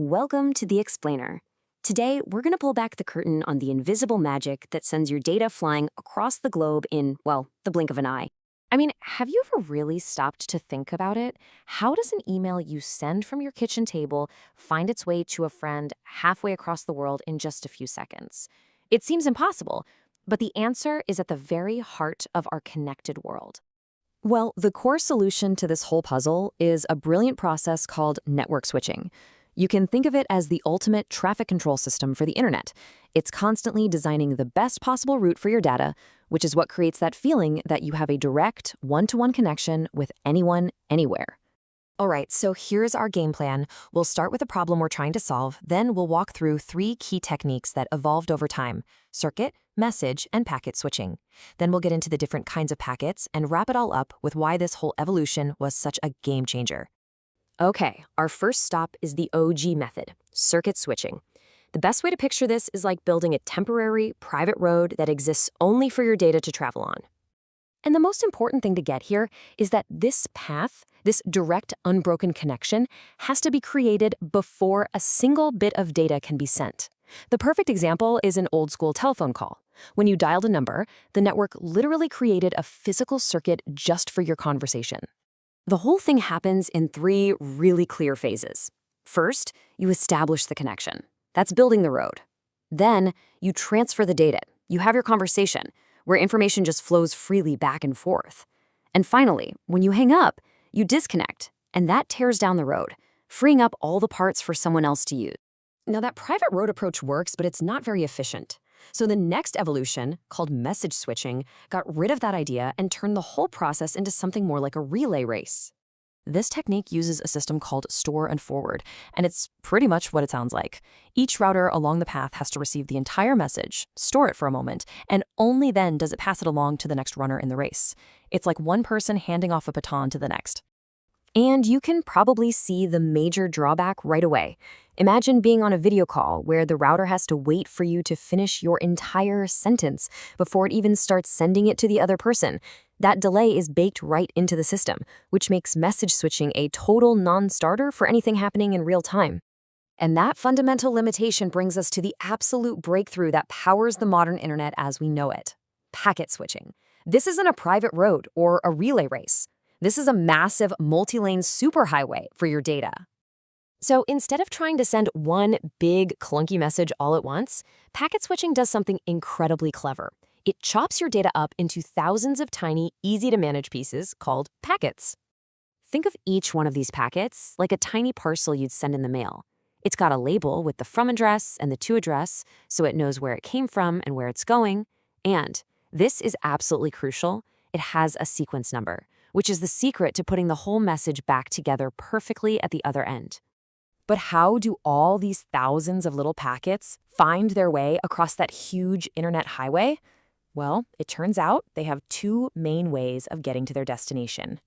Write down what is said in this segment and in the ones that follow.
Welcome to The Explainer. Today, we're going to pull back the curtain on the invisible magic that sends your data flying across the globe in, well, the blink of an eye. I mean, have you ever really stopped to think about it? How does an email you send from your kitchen table find its way to a friend halfway across the world in just a few seconds? It seems impossible, but the answer is at the very heart of our connected world. Well, the core solution to this whole puzzle is a brilliant process called network switching. You can think of it as the ultimate traffic control system for the internet. It's constantly designing the best possible route for your data, which is what creates that feeling that you have a direct, one-to-one connection with anyone, anywhere. All right, so here's our game plan. We'll start with a problem we're trying to solve, then we'll walk through 3 key techniques that evolved over time: circuit, message, and packet switching. Then we'll get into the different kinds of packets and wrap it all up with why this whole evolution was such a game changer. Okay, our first stop is the OG method, circuit switching. The best way to picture this is like building a temporary, private road that exists only for your data to travel on. And the most important thing to get here is that this path, this direct, unbroken connection, has to be created before a single bit of data can be sent. The perfect example is an old-school telephone call. When you dialed a number, the network literally created a physical circuit just for your conversation. The whole thing happens in 3 really clear phases. First, you establish the connection. That's building the road. Then, you transfer the data. You have your conversation, where information just flows freely back and forth. And finally, when you hang up, you disconnect, and that tears down the road, freeing up all the parts for someone else to use. Now, that private road approach works, but it's not very efficient. So the next evolution, called message switching, got rid of that idea and turned the whole process into something more like a relay race. This technique uses a system called store and forward, and it's pretty much what it sounds like. Each router along the path has to receive the entire message, store it for a moment, and only then does it pass it along to the next runner in the race. It's like one person handing off a baton to the next. And you can probably see the major drawback right away. Imagine being on a video call where the router has to wait for you to finish your entire sentence before it even starts sending it to the other person. That delay is baked right into the system, which makes message switching a total non-starter for anything happening in real time. And that fundamental limitation brings us to the absolute breakthrough that powers the modern internet as we know it: packet switching. This isn't a private road or a relay race. This is a massive multi-lane superhighway for your data. So instead of trying to send one big, clunky message all at once, packet switching does something incredibly clever. It chops your data up into thousands of tiny, easy-to-manage pieces called packets. Think of each one of these packets like a tiny parcel you'd send in the mail. It's got a label with the from address and the to address, so it knows where it came from and where it's going. And this is absolutely crucial: it has a sequence number, which is the secret to putting the whole message back together perfectly at the other end. But how do all these thousands of little packets find their way across that huge internet highway? Well, it turns out they have 2 main ways of getting to their destination.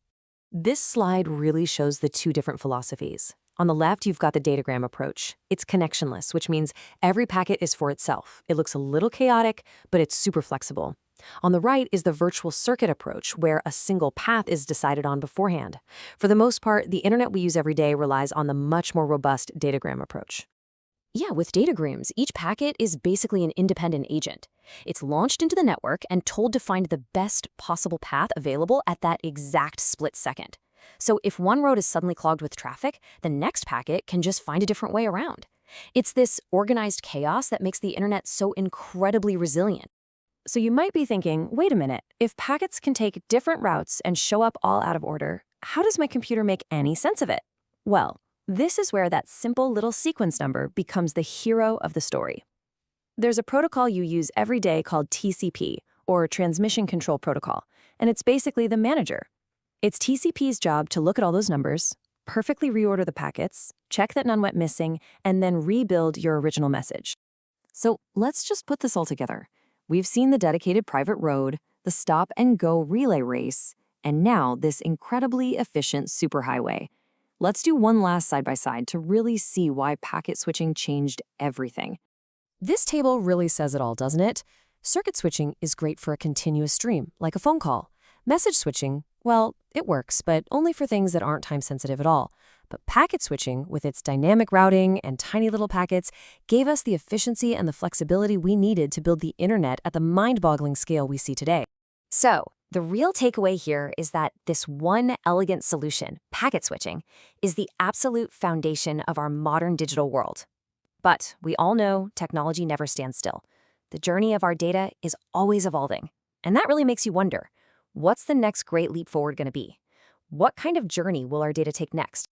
This slide really shows the 2 different philosophies. On the left, you've got the datagram approach. It's connectionless, which means every packet is for itself. It looks a little chaotic, but it's super flexible. On the right is the virtual circuit approach, where a single path is decided on beforehand. For the most part, the internet we use every day relies on the much more robust datagram approach. Yeah, with datagrams, each packet is basically an independent agent. It's launched into the network and told to find the best possible path available at that exact split second. So if one road is suddenly clogged with traffic, the next packet can just find a different way around. It's this organized chaos that makes the internet so incredibly resilient. So you might be thinking, wait a minute, if packets can take different routes and show up all out of order, how does my computer make any sense of it? Well, this is where that simple little sequence number becomes the hero of the story. There's a protocol you use every day called TCP, or Transmission Control Protocol, and it's basically the manager. It's TCP's job to look at all those numbers, perfectly reorder the packets, check that none went missing, and then rebuild your original message. So let's just put this all together. We've seen the dedicated private road, the stop-and-go relay race, and now this incredibly efficient superhighway. Let's do one last side-by-side to really see why packet switching changed everything. This table really says it all, doesn't it? Circuit switching is great for a continuous stream, like a phone call. Message switching, well, it works, but only for things that aren't time-sensitive at all. But packet switching, with its dynamic routing and tiny little packets, gave us the efficiency and the flexibility we needed to build the internet at the mind-boggling scale we see today. So, the real takeaway here is that this one elegant solution, packet switching, is the absolute foundation of our modern digital world. But we all know technology never stands still. The journey of our data is always evolving. And that really makes you wonder, what's the next great leap forward going to be? What kind of journey will our data take next?